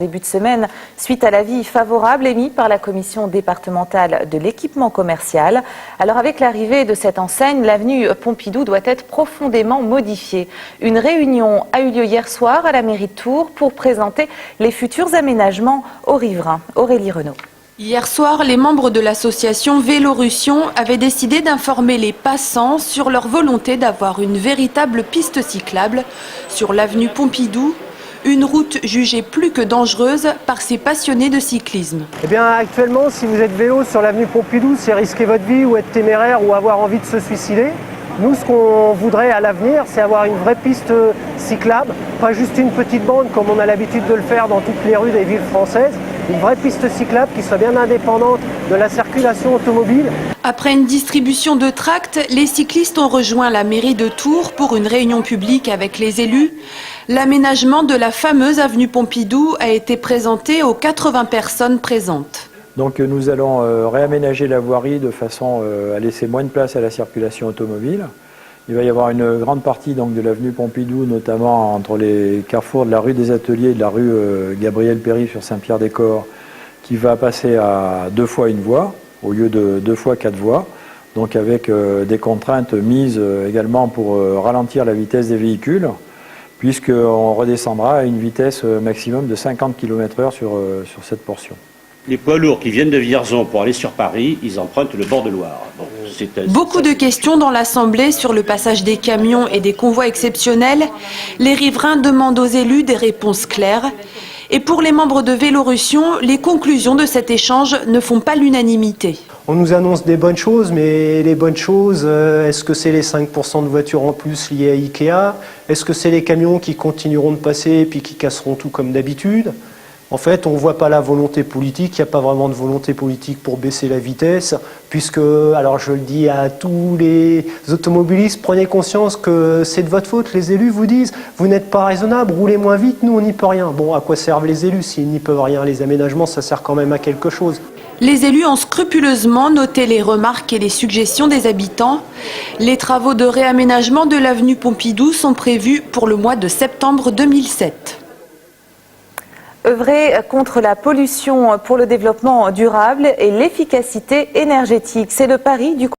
Début de semaine, suite à l'avis favorable émis par la commission départementale de l'équipement commercial. Alors avec l'arrivée de cette enseigne, l'avenue Pompidou doit être profondément modifiée. Une réunion a eu lieu hier soir à la mairie de Tours pour présenter les futurs aménagements aux riverains. Aurélie Renaud. Hier soir, les membres de l'association Vélorussion avaient décidé d'informer les passants sur leur volonté d'avoir une véritable piste cyclable sur l'avenue Pompidou, une route jugée plus que dangereuse par ces passionnés de cyclisme. Eh bien, actuellement, si vous êtes vélo sur l'avenue Pompidou, c'est risquer votre vie ou être téméraire ou avoir envie de se suicider. Nous, ce qu'on voudrait à l'avenir, c'est avoir une vraie piste cyclable, pas juste une petite bande comme on a l'habitude de le faire dans toutes les rues des villes françaises. Une vraie piste cyclable qui soit bien indépendante de la circulation automobile. Après une distribution de tracts, les cyclistes ont rejoint la mairie de Tours pour une réunion publique avec les élus. L'aménagement de la fameuse avenue Pompidou a été présenté aux 80 personnes présentes. Donc nous allons réaménager la voirie de façon à laisser moins de place à la circulation automobile. Il va y avoir une grande partie donc, de l'avenue Pompidou, notamment entre les carrefours de la rue des Ateliers et de la rue Gabriel Péri sur Saint-Pierre-des-Corps, qui va passer à 2 fois une voie, au lieu de 2 fois 4 voies, donc avec des contraintes mises également pour ralentir la vitesse des véhicules, puisqu'on redescendra à une vitesse maximum de 50 km/h sur cette portion. Les poids lourds qui viennent de Vierzon pour aller sur Paris, ils empruntent le bord de Loire. Bon, beaucoup de questions dans l'Assemblée sur le passage des camions et des convois exceptionnels. Les riverains demandent aux élus des réponses claires. Et pour les membres de Vélorussion, les conclusions de cet échange ne font pas l'unanimité. On nous annonce des bonnes choses, mais les bonnes choses, est-ce que c'est les 5% de voitures en plus liées à Ikea? Est-ce que c'est les camions qui continueront de passer et puis qui casseront tout comme d'habitude? En fait, on ne voit pas la volonté politique, il n'y a pas vraiment de volonté politique pour baisser la vitesse, puisque, alors je le dis à tous les automobilistes, prenez conscience que c'est de votre faute, les élus vous disent, vous n'êtes pas raisonnable, roulez moins vite, nous on n'y peut rien. Bon, à quoi servent les élus s'ils n'y peuvent rien? Les aménagements, ça sert quand même à quelque chose. Les élus ont scrupuleusement noté les remarques et les suggestions des habitants. Les travaux de réaménagement de l'avenue Pompidou sont prévus pour le mois de septembre 2007. Œuvrer contre la pollution pour le développement durable et l'efficacité énergétique, c'est le pari du